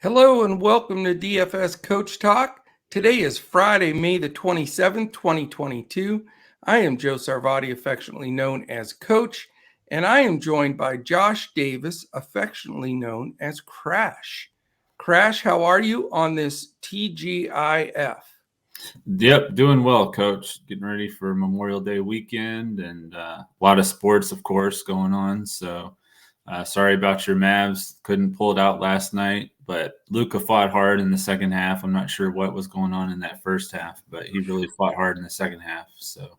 Hello and welcome to DFS Coach Talk. Today is Friday, May the 27th, 2022. I am Joe Sarvati, affectionately known as Coach, and I am joined by Josh Davis, affectionately known as Crash. Crash, how are you on this TGIF? Yep, doing well, Coach. Getting ready for Memorial Day weekend and a lot of sports, of course, going on. So sorry about your Mavs. Couldn't pull it out last night, but Luka fought hard in the second half. I'm not sure what was going on in that first half, but he really fought hard in the second half. So,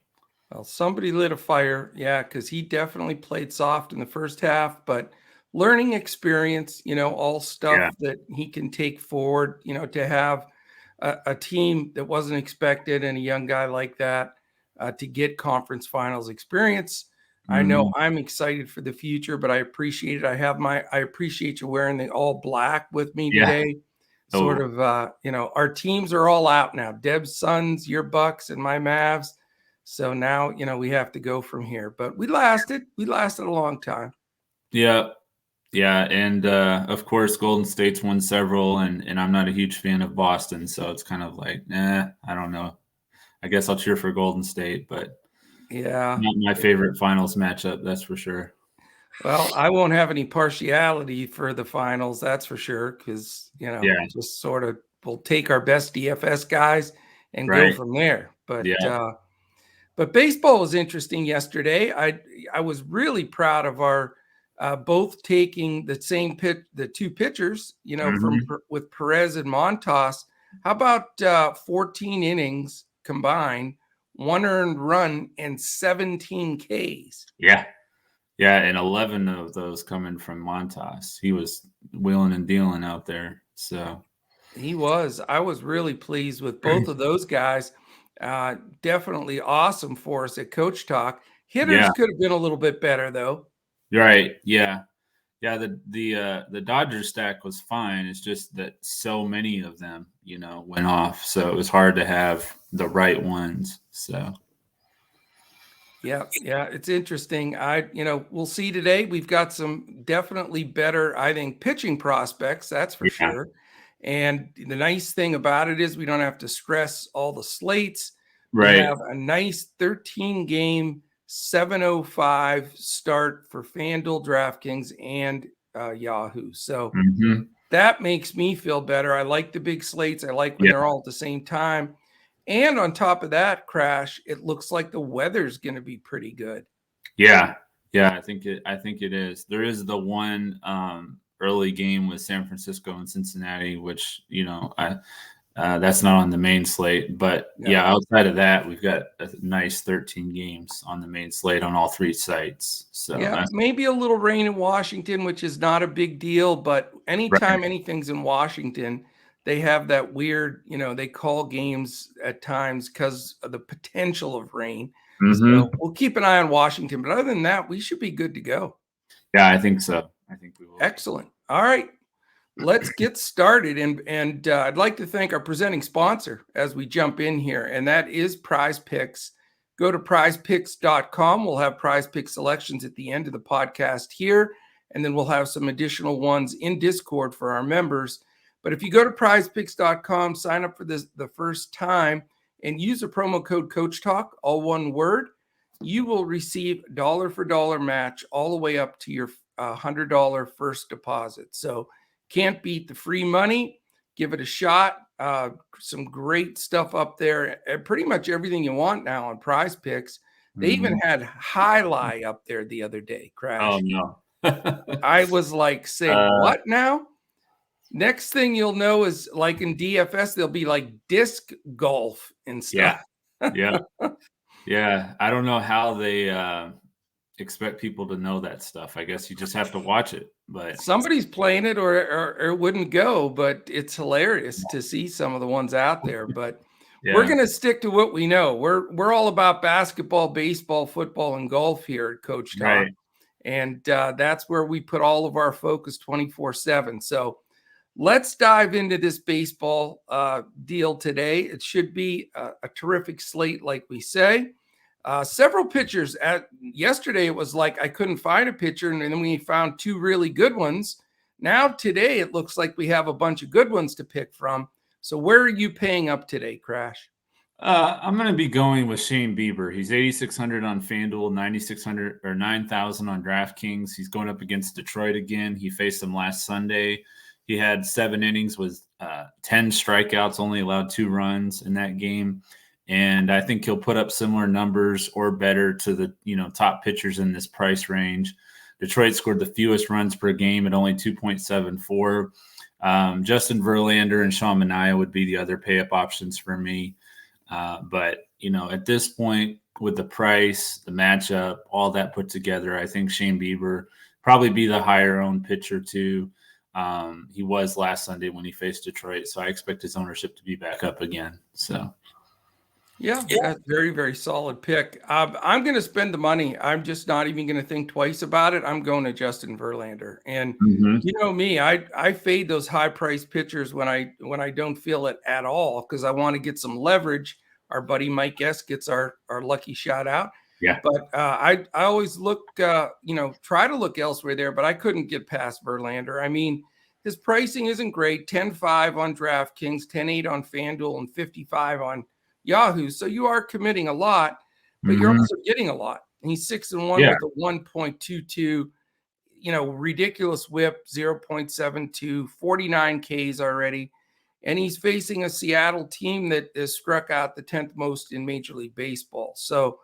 well, somebody lit a fire, because he definitely played soft in the first half, but learning experience, all stuff that he can take forward, to have a team that wasn't expected and a young guy like that to get conference finals experience. I know I'm excited for the future, but I appreciate it. I appreciate you wearing the all black with me today. Sort of, our teams are all out now. Deb's Suns, your Bucks, and my Mavs. So now, we have to go from here. But we lasted a long time. Yeah, and of course, Golden State's won several, and I'm not a huge fan of Boston, so it's kind of like, I don't know. I guess I'll cheer for Golden State, but not my favorite finals matchup, that's for sure. Well, I won't have any partiality for the finals, that's for sure, because, just sort of we'll take our best DFS guys and go from there. But baseball was interesting yesterday. I was really proud of our both taking the same the two pitchers, with Perez and Montas. How about 14 innings combined, 1 earned run, and 17 Ks? Yeah, and 11 of those coming from Montas. He was wheeling and dealing out there. So he was. I was really pleased with both of those guys. Definitely awesome for us at Coach Talk. Hitters could have been a little bit better, though. Right. Yeah. The Dodgers stack was fine. It's just that so many of them, went off. So it was hard to have the right ones. So. Yeah, it's interesting. We'll see today. We've got some definitely better, I think, pitching prospects, that's for sure. And the nice thing about it is we don't have to stress all the slates. Right. We have a nice 13-game 7:05 start for Fanduel, Draftkings, and Yahoo. So that makes me feel better. I like the big slates. I like when they're all at the same time. And on top of that, Crash, it looks like the weather's going to be pretty good. Yeah, I think it is. There is the one early game with San Francisco and Cincinnati, which that's not on the main slate. But outside of that, we've got a nice 13 games on the main slate on all three sites. So maybe a little rain in Washington, which is not a big deal. But anytime anything's in Washington, they have that weird, they call games at times because of the potential of rain. So we'll keep an eye on Washington. But other than that, we should be good to go. Yeah, I think so. I think we will. Excellent. All right. Let's get started. And I'd like to thank our presenting sponsor as we jump in here, and that is PrizePicks. Go to prizepicks.com. We'll have PrizePicks selections at the end of the podcast here, and then we'll have some additional ones in Discord for our members. But if you go to prizepicks.com, sign up for this the first time, and use the promo code CoachTalk, all one word, you will receive dollar for dollar match all the way up to your $100 first deposit. So can't beat the free money. Give it a shot. Some great stuff up there. Pretty much everything you want now on PrizePicks. They even had highlight up there the other day, Crash. Oh, no. I was like, what now? Next thing you'll know is, like in DFS, there'll be like disc golf and stuff. Yeah. I don't know how they expect people to know that stuff. I guess you just have to watch it. But somebody's playing it or it wouldn't go, but it's hilarious to see some of the ones out there. But we're going to stick to what we know. We're all about basketball, baseball, football, and golf here at Coach Talk. Right. And that's where we put all of our focus 24/7. So let's dive into this baseball deal today. It should be a terrific slate, like we say. Several pitchers. Yesterday, it was like I couldn't find a pitcher, and then we found two really good ones. Now today, it looks like we have a bunch of good ones to pick from. So where are you paying up today, Crash? I'm going to be going with Shane Bieber. He's 8,600 on Fanduel, 9,600 or 9,000 on DraftKings. He's going up against Detroit again. He faced them last Sunday. He had 7 innings with 10 strikeouts, only allowed 2 runs in that game. And I think he'll put up similar numbers or better to the top pitchers in this price range. Detroit scored the fewest runs per game at only 2.74. Justin Verlander and Sean Manaea would be the other pay-up options for me. But at this point, with the price, the matchup, all that put together, I think Shane Bieber probably be the higher-owned pitcher too. He was last Sunday when he faced Detroit, so I expect his ownership to be back up again. So, yeah, that's very, very solid pick. I'm going to spend the money. I'm just not even going to think twice about it. I'm going to Justin Verlander, and you know me, I fade those high-priced pitchers when I don't feel it at all because I want to get some leverage. Our buddy Mike S gets our lucky shout out. Yeah, but I always look, try to look elsewhere there, but I couldn't get past Verlander. I mean, his pricing isn't great. 10.5 on DraftKings, 10.8 on FanDuel, and 55 on Yahoo. So you are committing a lot, but you're also getting a lot. And he's 6-1 with a 1.22, ridiculous whip, 0.72, 49 Ks already. And he's facing a Seattle team that has struck out the 10th most in Major League Baseball. So,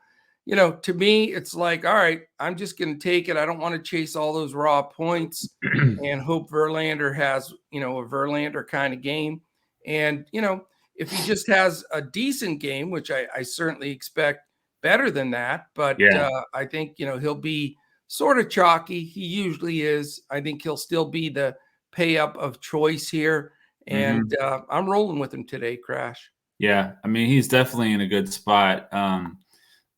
to me, it's like, all right, I'm just going to take it. I don't want to chase all those raw points and hope Verlander has, a Verlander kind of game. And, if he just has a decent game, which I certainly expect better than that, but I think, he'll be sort of chalky. He usually is. I think he'll still be the pay up of choice here. And I'm rolling with him today, Crash. Yeah, I mean, he's definitely in a good spot.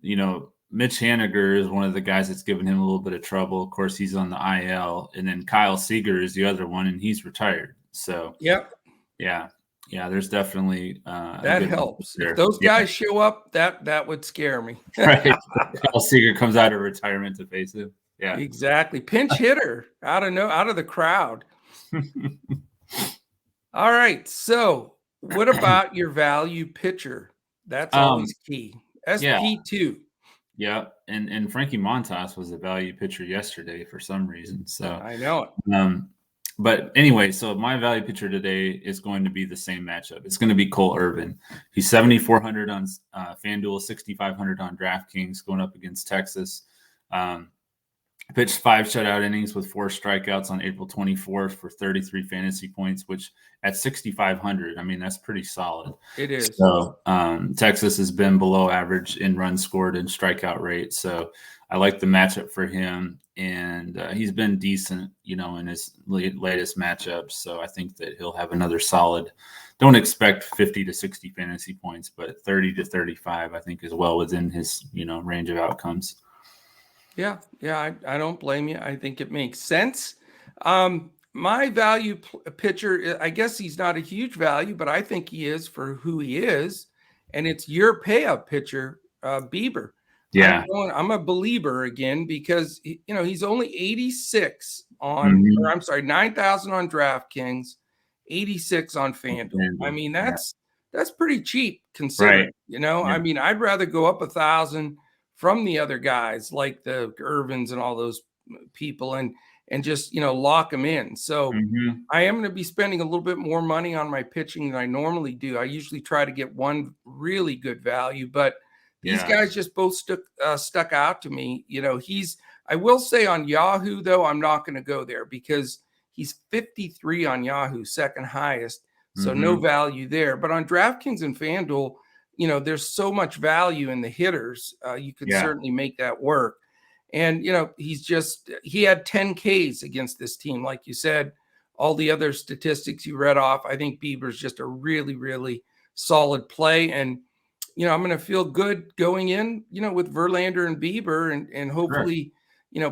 Mitch Haniger is one of the guys that's given him a little bit of trouble. Of course, he's on the IL. And then Kyle Seager is the other one, and he's retired. So, yeah, there's definitely that helps. If those guys show up, that would scare me. Right. Kyle Seager comes out of retirement to face him. Yeah, exactly. Pinch hitter out of the crowd. All right. So what about your value pitcher? That's always key. SP2. Yeah. And Frankie Montas was a value pitcher yesterday for some reason. So I know it. But anyway, so my value pitcher today is going to be the same matchup. It's going to be Cole Irvin. He's 7,400 on FanDuel, 6,500 on DraftKings, going up against Texas. Pitched 5 shutout innings with 4 strikeouts on April 24th for 33 fantasy points, which at 6,500, I mean, that's pretty solid. It is. So Texas has been below average in runs scored and strikeout rate. So I like the matchup for him. And he's been decent, in his latest matchups. So I think that he'll have another solid. Don't expect 50 to 60 fantasy points, but 30 to 35, I think, is well within his, range of outcomes. Yeah, I don't blame you. I think it makes sense. My value pitcher, I guess he's not a huge value, but I think he is for who he is. And it's your pay-up pitcher, Bieber. Yeah. I'm a believer again because, he's only 86 on, 9,000 on DraftKings, 86 on FanDuel. I mean, that's pretty cheap considering, I mean, I'd rather go up 1,000 from the other guys like the Irvins and all those people and just, lock them in. So I am going to be spending a little bit more money on my pitching than I normally do. I usually try to get one really good value, but these guys just both stuck out to me. I will say on Yahoo, though, I'm not going to go there because he's 53 on Yahoo, second highest. So no value there. But on DraftKings and FanDuel, there's so much value in the hitters. You could certainly make that work. And, he had 10 Ks against this team. Like you said, all the other statistics you read off, I think Bieber's just a really, really solid play. And, I'm going to feel good going in, with Verlander and Bieber and hopefully,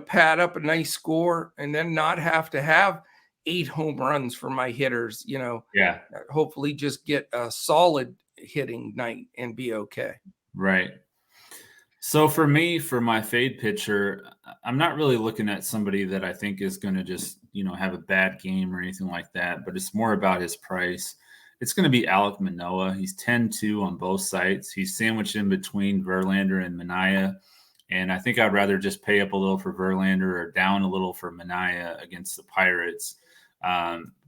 pad up a nice score and then not have to have 8 home runs for my hitters, hopefully just get a solid hitting night and be okay. Right. So for me, for my fade pitcher, I'm not really looking at somebody that I think is going to just, have a bad game or anything like that, but it's more about his price. It's going to be Alek Manoah. He's 10-2 on both sites. He's sandwiched in between Verlander and Manaea. And I think I'd rather just pay up a little for Verlander or down a little for Manaea against the Pirates,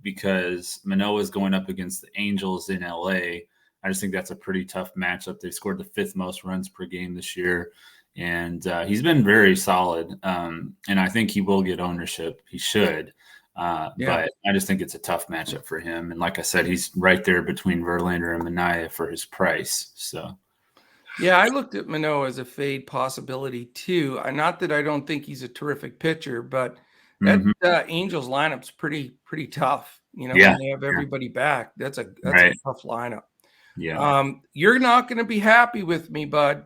because Manoah is going up against the Angels in LA. I just think that's a pretty tough matchup. They scored the 5th most runs per game this year, and he's been very solid. And I think he will get ownership. He should. But I just think it's a tough matchup for him. And like I said, he's right there between Verlander and Manaea for his price. So, yeah, I looked at Manoah as a fade possibility too. Not that I don't think he's a terrific pitcher, but that Angels lineup's pretty tough. When they have everybody back, that's a tough lineup. Yeah. You're not going to be happy with me, bud.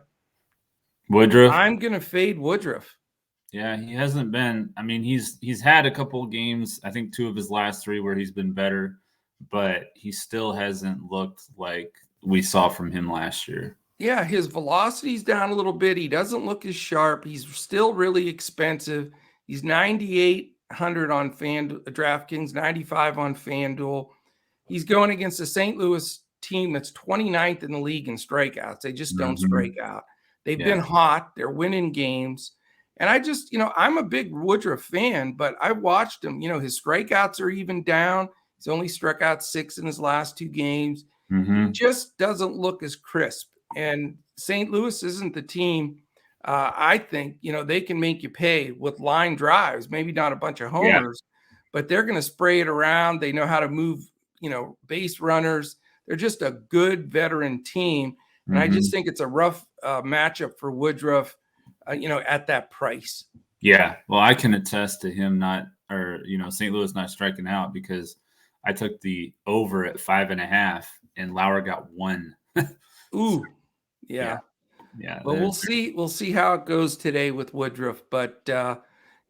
Woodruff. I'm going to fade Woodruff. Yeah, he hasn't been. I mean, he's had a couple of games, I think 2 of his last 3 where he's been better, but he still hasn't looked like we saw from him last year. Yeah, his velocity's down a little bit. He doesn't look as sharp. He's still really expensive. He's 9,800 on DraftKings, 95 on FanDuel. He's going against the St. Louis team that's 29th in the league in strikeouts. They just don't strike out. They've been hot. They're winning games. And I just, I'm a big Woodruff fan, but I watched him. His strikeouts are even down. He's only struck out 6 in his last 2 games. He just doesn't look as crisp. And St. Louis isn't the team. I think, they can make you pay with line drives, maybe not a bunch of homers, but they're going to spray it around. They know how to move, base runners. They're just a good veteran team. And I just think it's a rough matchup for Woodruff, at that price. Yeah. Well, I can attest to him St. Louis not striking out, because I took the over at 5.5 and Lauer got 1. Ooh. Yeah. But we'll see how it goes today with Woodruff. But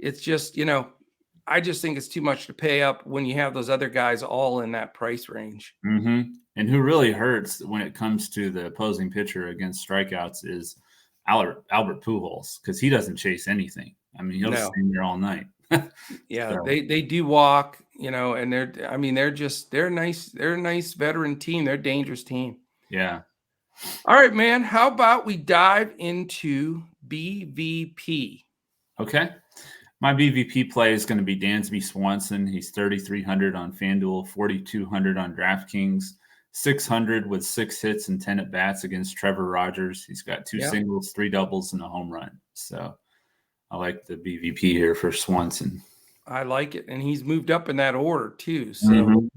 it's just, I just think it's too much to pay up when you have those other guys all in that price range. And who really hurts when it comes to the opposing pitcher against strikeouts is Albert Pujols, because he doesn't chase anything. I mean, he'll just stand there all night. So. They do walk, and they're nice. They're a nice veteran team. They're a dangerous team. Yeah. All right, man. How about we dive into BVP? Okay. My BVP play is going to be Dansby Swanson. He's 3,300 on FanDuel, 4,200 on DraftKings, 600 with 6 hits and 10 at-bats against Trevor Rogers. He's got 2 singles, 3 doubles, and a home run. So I like the BVP here for Swanson. I like it. And he's moved up in that order too. So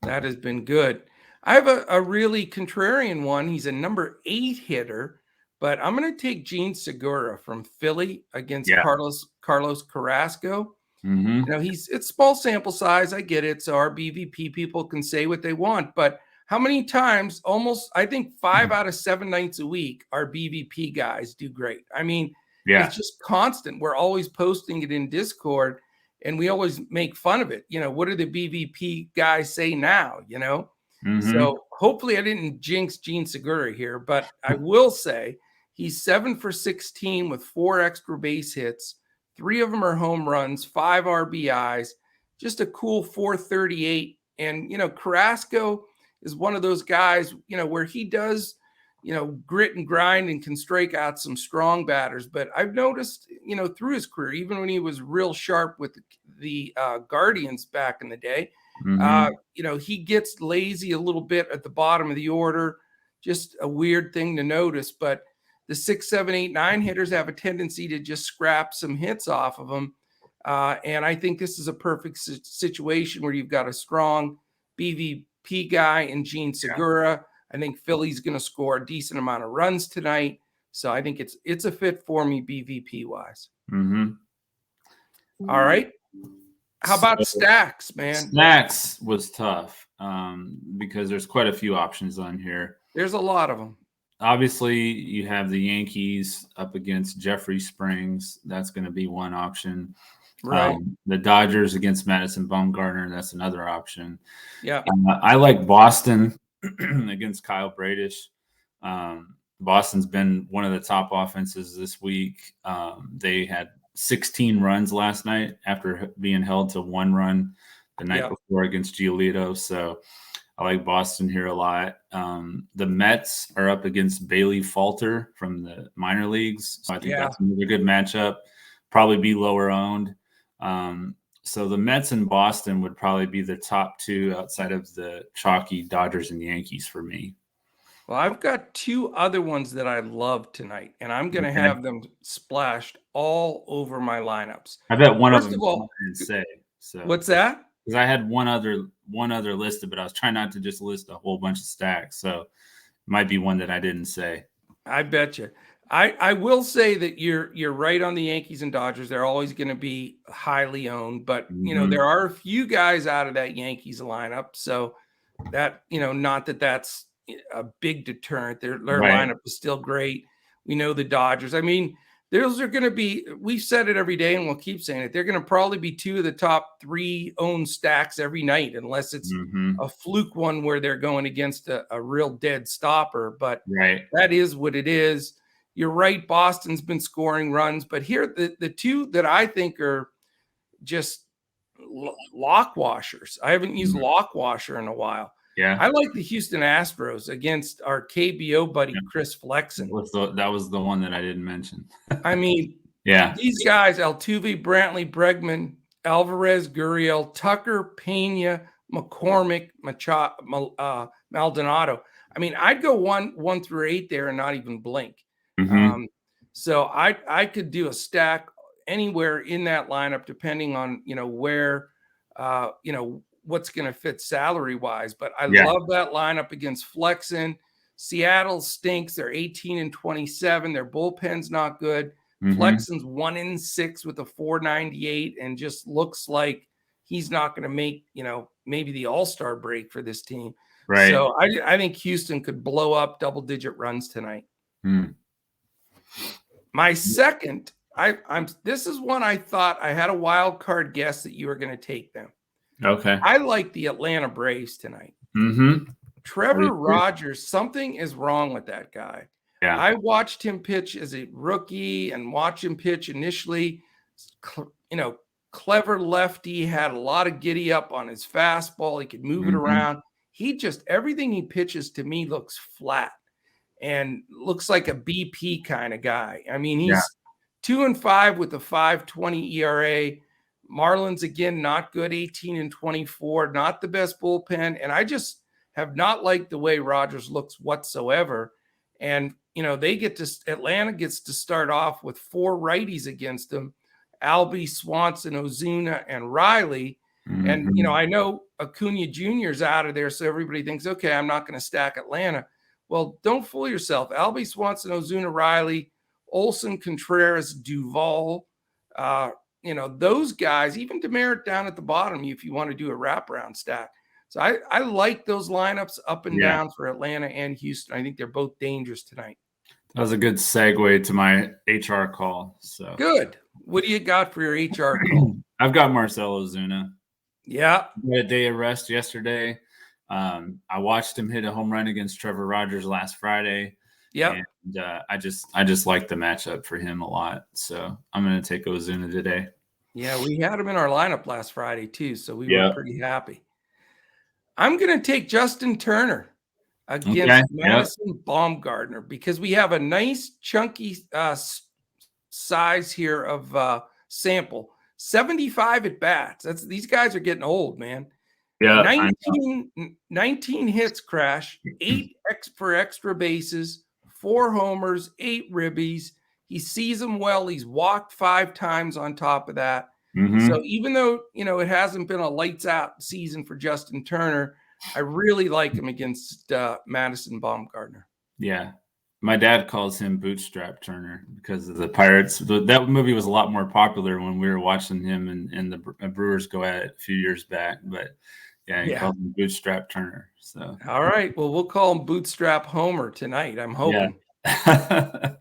that has been good. I have a really contrarian one. He's a number 8 hitter, but I'm going to take Gene Segura from Philly against Carlos Carrasco. It's small sample size. I get it. So our BVP people can say what they want, but how many times, I think 5 out of 7 nights a week, our BVP guys do great. I mean, it's just constant. We're always posting it in Discord and we always make fun of it. What do the BVP guys say now, So hopefully I didn't jinx Gene Segura here, but I will say he's 7 for 16 with 4 extra base hits. 3 of them are home runs, 5 RBIs, just a cool 438. And, Carrasco is one of those guys, where he does, grit and grind and can strike out some strong batters. But I've noticed, through his career, even when he was real sharp with the Guardians back in the day, he gets lazy a little bit at the bottom of the order. Just a weird thing to notice. But the 6, 7, 8, 9 hitters have a tendency to just scrap some hits off of them. And I think this is a perfect situation where you've got a strong BVP guy in Gene Segura. I think Philly's going to score a decent amount of runs tonight. So I think it's a fit for me BVP wise. All right. How about stacks, man? Stacks was tough because there's quite a few options on here. There's a lot of them. Obviously, you have the Yankees up against Jeffrey Springs. That's going to be one option. Right. The Dodgers against Madison Bumgarner. That's another option. Yeah. I like Boston against Kyle Bradish. Boston's been one of the top offenses this week. They had 16 runs last night after being held to 1 run the night before against Giolito. So I like Boston here a lot. The Mets are up against Bailey Falter from the minor leagues. So I think that's another good matchup. Probably be lower owned. So the Mets and Boston would probably be the top 2 outside of the chalky Dodgers and Yankees for me. Well, I've got 2 other ones that I love tonight, and I'm going to have them splashed all over my lineups. I bet one First of them of all, I didn't say. So what's that? Because I had one other listed, but I was trying not to just list a whole bunch of stacks. So it might be one that I didn't say. I bet you. I will say that you're right on the Yankees and Dodgers. They're always going to be highly owned, but there are a few guys out of that Yankees lineup. So that, not that that's a big deterrent. Their lineup is still great. We know the Dodgers. I mean, those are going to be, we've said it every day and we'll keep saying it. They're going to probably be 2 of the top 3 owned stacks every night, unless it's a fluke one where they're going against a real dead stopper. But that is what it is. You're right. Boston's been scoring runs, but here, the 2 that I think are just lock washers. I haven't used lock washer in a while. Yeah. I like the Houston Astros against our KBO buddy, Chris Flexen. That was the one that I didn't mention. I mean, these guys, Altuve, Brantley, Bregman, Alvarez, Gurriel, Tucker, Pena, McCormick, Maldonado. I mean, I'd go 1 through 8 there and not even blink. So I could do a stack anywhere in that lineup, depending on, where, what's going to fit salary wise. But I love that lineup against Flexen. Seattle stinks. They're 18-27. Their bullpen's not good. Flexen's 1-6 with a 498 and just looks like he's not going to make, maybe the all-star break for this team. Right. So I think Houston could blow up double-digit runs tonight. My second, this is one I thought I had a wild card guess that you were going to take them. Okay. I like the Atlanta Braves tonight. Trevor Rogers, something is wrong with that guy. Yeah. I watched him pitch as a rookie and watch him pitch initially. Clever lefty, had a lot of giddy up on his fastball. He could move it around. Everything he pitches to me looks flat and looks like a BP kind of guy. I mean, he's 2-5 with a 5.20 ERA. Marlins, again, not good, 18-24, not the best bullpen. And I just have not liked the way Rogers looks whatsoever. And, Atlanta gets to start off with 4 righties against them: Albie, Swanson, Ozuna, and Riley. And, I know Acuna Jr. is out of there, so everybody thinks, okay, I'm not going to stack Atlanta. Well, don't fool yourself. Albie, Swanson, Ozuna, Riley, Olson, Contreras, Duvall, those guys, even Demerit down at the bottom, if you want to do a wraparound stack. So I like those lineups up and down for Atlanta and Houston. I think they're both dangerous tonight. That was a good segue to my HR call. So good. What do you got for your HR call? I've got Marcell Ozuna. Yeah. He had a day of rest yesterday. I watched him hit a home run against Trevor Rogers last Friday. Yeah. And I just like the matchup for him a lot. So I'm going to take Ozuna today. Yeah, we had him in our lineup last Friday too, so we were pretty happy. I'm going to take Justin Turner against Madison Bumgarner because we have a nice chunky size here of sample. 75 at bats. These guys are getting old, man. Yeah. 19 hits, Crash, 8 for extra bases, 4 homers, 8 ribbies. He sees them well. He's walked 5 times on top of that. So even though, it hasn't been a lights out season for Justin Turner, I really like him against Madison Bumgarner. Yeah. My dad calls him Bootstrap Turner because of the Pirates. That movie was a lot more popular when we were watching him and the Brewers go at it a few years back. But he called him Bootstrap Turner. So all right. Well, we'll call him Bootstrap Homer tonight, I'm hoping. Yeah.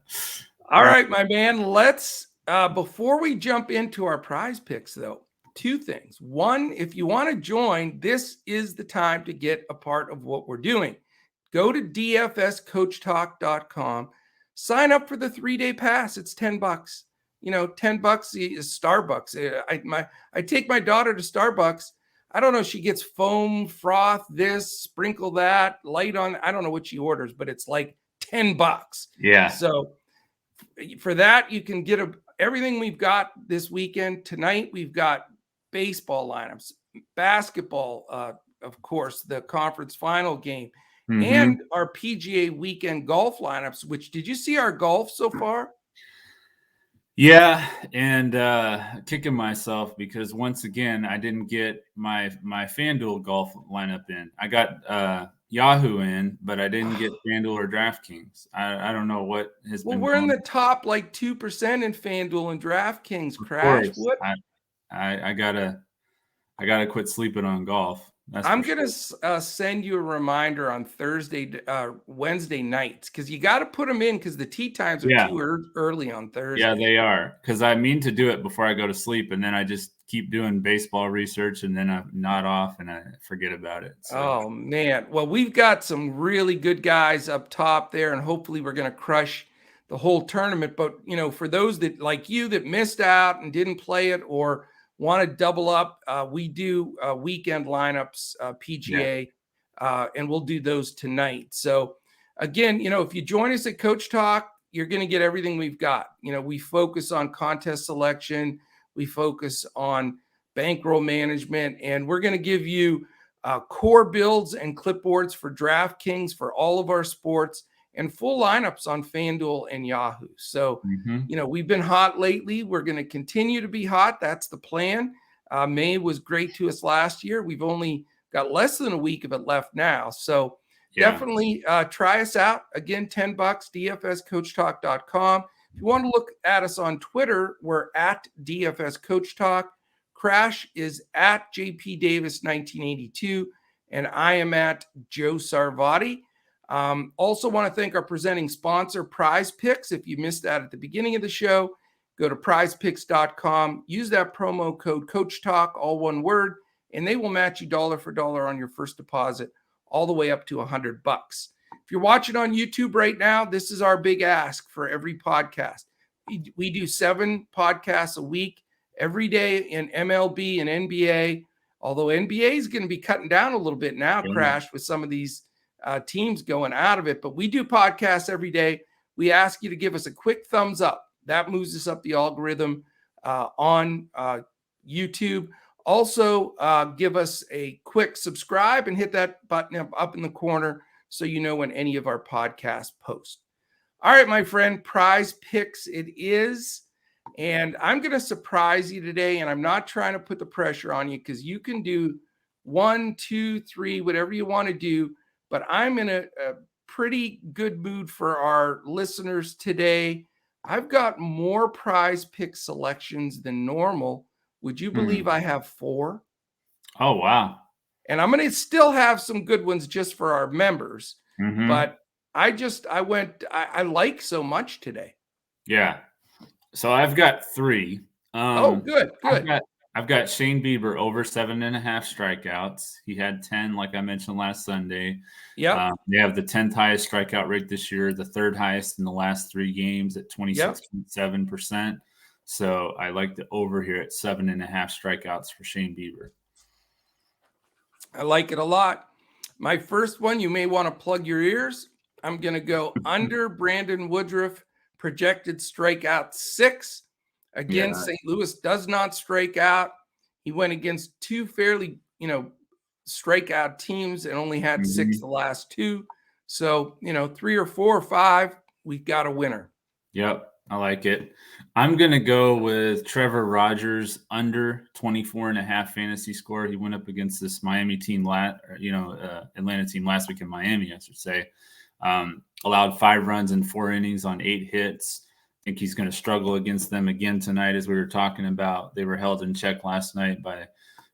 All right, my man. Let's before we jump into our prize picks, though, 2 things. One, if you want to join, this is the time to get a part of what we're doing. Go to dfscoachtalk.com. Sign up for the 3-day pass. It's $10. $10 is Starbucks. I take my daughter to Starbucks. I don't know. She gets foam, froth, this, sprinkle that, light on. I don't know what she orders, but it's like $10. Yeah. So for that, you can get everything we've got this weekend. Tonight, we've got baseball lineups, basketball, of course, the conference final game, and our PGA weekend golf lineups, which did you see our golf so far? Yeah, and kicking myself because once again I didn't get my FanDuel golf lineup in. I got Yahoo in, but I didn't get FanDuel or DraftKings. I don't know what has been. Well, we're in the top like 2% in FanDuel and DraftKings. Crash. What? I gotta quit sleeping on golf. I'm gonna send you a reminder on Wednesday nights because you got to put them in because the tee times are too early on Thursday. Yeah, they are. Because I mean to do it before I go to sleep, and then I just keep doing baseball research, and then I nod off and I forget about it. So. Oh man! Well, we've got some really good guys up top there, and hopefully we're gonna crush the whole tournament. But for those that like you that missed out and didn't play it or want to double up, we do weekend lineups, PGA, and we'll do those tonight. So again, if you join us at Coach Talk, you're going to get everything we've got. We focus on contest selection, we focus on bankroll management, and we're going to give you core builds and clipboards for DraftKings for all of our sports and full lineups on FanDuel and Yahoo. So, we've been hot lately. We're going to continue to be hot. That's the plan. May was great to us last year. We've only got less than a week of it left now. So definitely try us out. Again, $10, dfscoachtalk.com. If you want to look at us on Twitter, we're at DFS Coach Talk. Crash is at JP Davis 1982, and I am at Joe Sarvati. Also want to thank our presenting sponsor, PrizePicks. If you missed that at the beginning of the show, go to prizepicks.com, use that promo code CoachTalk, all one word, and they will match you dollar for dollar on your first deposit, all the way up to $100. If you're watching on YouTube right now, this is our big ask for every podcast. We do 7 podcasts a week, every day in MLB and NBA, although NBA is going to be cutting down a little bit now, Crash, with some of these teams going out of it, but we do podcasts every day. We ask you to give us a quick thumbs up. That moves us up the algorithm on YouTube. Also, give us a quick subscribe and hit that button up in the corner so you know when any of our podcasts post. All right, my friend, PrizePicks it is. And I'm going to surprise you today, and I'm not trying to put the pressure on you because you can do 1, 2, 3, whatever you want to do. But I'm in a pretty good mood for our listeners today. I've got more PrizePicks selections than normal. Would you believe I have 4? Oh, wow. And I'm going to still have some good ones just for our members. But I like so much today. Yeah. So I've got 3. Good. I've got Shane Bieber over 7.5 strikeouts. He had 10, like I mentioned last Sunday. Yeah. They have the 10th highest strikeout rate this year, the 3rd highest in the last 3 games at 26.7%. So I like the over here at 7.5 strikeouts for Shane Bieber. I like it a lot. My first one, you may want to plug your ears. I'm going to go under Brandon Woodruff, projected strikeout 6. Again, St. Louis does not strike out. He went against 2 fairly, strikeout teams and only had 6 the last 2. So, 3 or 4 or 5, we've got a winner. Yep, I like it. I'm going to go with Trevor Rogers under 24.5 fantasy score. He went up against this Miami team, Atlanta team last week in Miami, I should say. Allowed 5 runs in 4 innings on 8 hits. I think he's going to struggle against them again tonight, as we were talking about. They were held in check last night by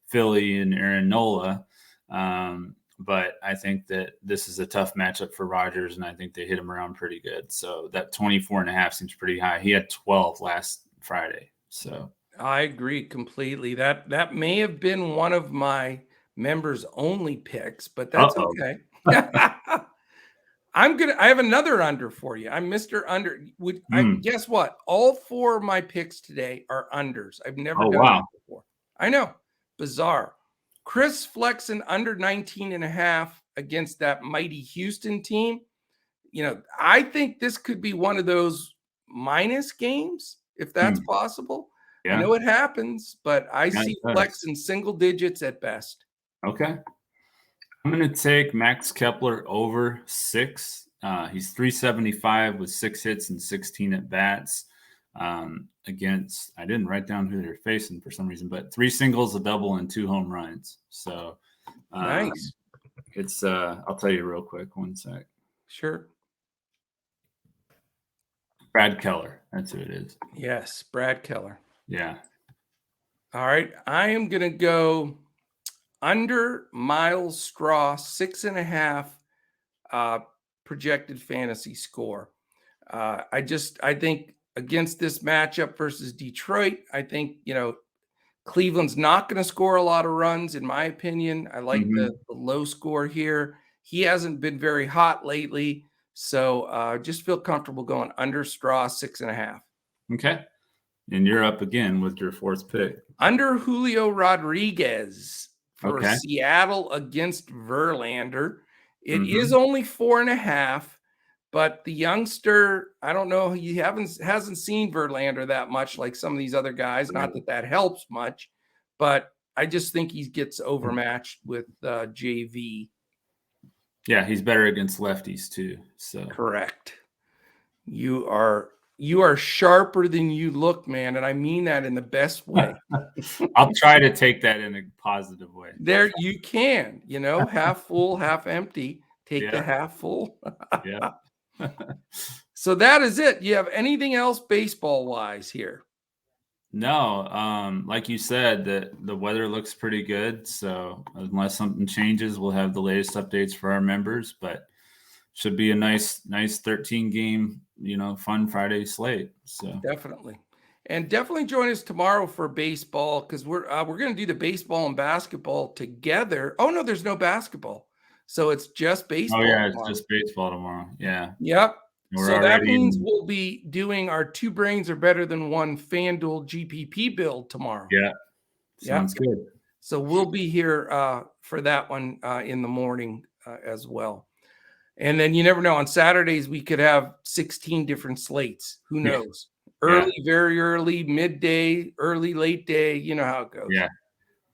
Philly and Aaron Nola. But I think that this is a tough matchup for Rodgers, and I think they hit him around pretty good. So that 24.5 seems pretty high. He had 12 last Friday. So I agree completely. That may have been one of my members only picks, but that's okay. I have another under for you. I'm Mr. Under. Guess what? All 4 of my picks today are unders. I've never done that before. I know. Bizarre. Chris flexing under 19.5 against that mighty Houston team. I think this could be one of those minus games, if that's possible. Yeah. I know it happens, but I see flex in single digits at best. Okay. I'm going to take Max Kepler over 6. He's 375 with 6 hits and 16 at bats against, I didn't write down who they're facing for some reason, but 3 singles, a double, and 2 home runs. So nice. It's, I'll tell you real quick. One sec. Sure. Brad Keller. That's who it is. Yes, Brad Keller. Yeah. All right. I am going to go under Miles Straw, 6.5 projected fantasy score. I think against this matchup versus Detroit, I think, Cleveland's not going to score a lot of runs, in my opinion. I like the low score here. He hasn't been very hot lately. So just feel comfortable going under Straw, 6.5. Okay. And you're up again with your 4th pick. Under Julio Rodriguez for Seattle against Verlander. It is only 4.5, but the youngster, I don't know, he hasn't seen Verlander that much like some of these other guys. Not that helps much, but I just think he gets overmatched with JV. Yeah, he's better against lefties too. So correct. You are sharper than you look, man, and I mean that in the best way. I'll try to take that in a positive way. There you can, half full, half empty. Take the half full. Yeah. So that is it. You have anything else baseball-wise here? No, like you said, the weather looks pretty good. So unless something changes, we'll have the latest updates for our members. But should be a nice 13 game, fun Friday slate. So definitely join us tomorrow for baseball, because we're going to do the baseball and basketball together. Oh no, there's no basketball, so it's just baseball. Oh yeah, it's just baseball tomorrow. Yeah. Yep. So that means we'll be doing our 2 brains are better than 1 FanDuel GPP build tomorrow. Yeah. Sounds good. So we'll be here for that one in the morning as well. And then you never know, on Saturdays we could have 16 different slates. Who knows? Early, very early, midday, early, late day. You know how it goes. Yeah.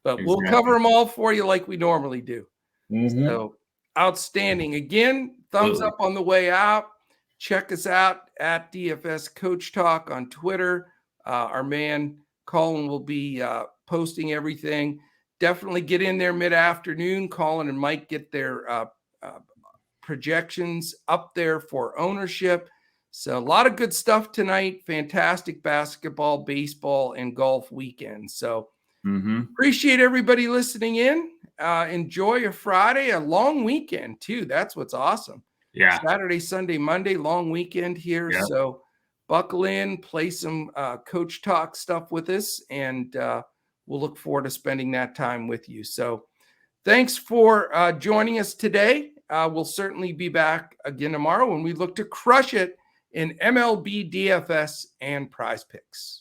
But we'll cover them all for you like we normally do. So outstanding. Again, thumbs up on the way out. Check us out at DFS Coach Talk on Twitter. Our man Colin will be posting everything. Definitely get in there mid-afternoon. Colin and Mike get their projections up there for ownership. So a lot of good stuff tonight. Fantastic basketball, baseball, and golf weekend. So appreciate everybody listening in. Enjoy your Friday, a long weekend too. That's what's awesome. Yeah. Saturday, Sunday, Monday, long weekend here. Yep. So buckle in, play some Coach Talk stuff with us, and we'll look forward to spending that time with you. So thanks for joining us today. We'll certainly be back again tomorrow when we look to crush it in MLB DFS and PrizePicks.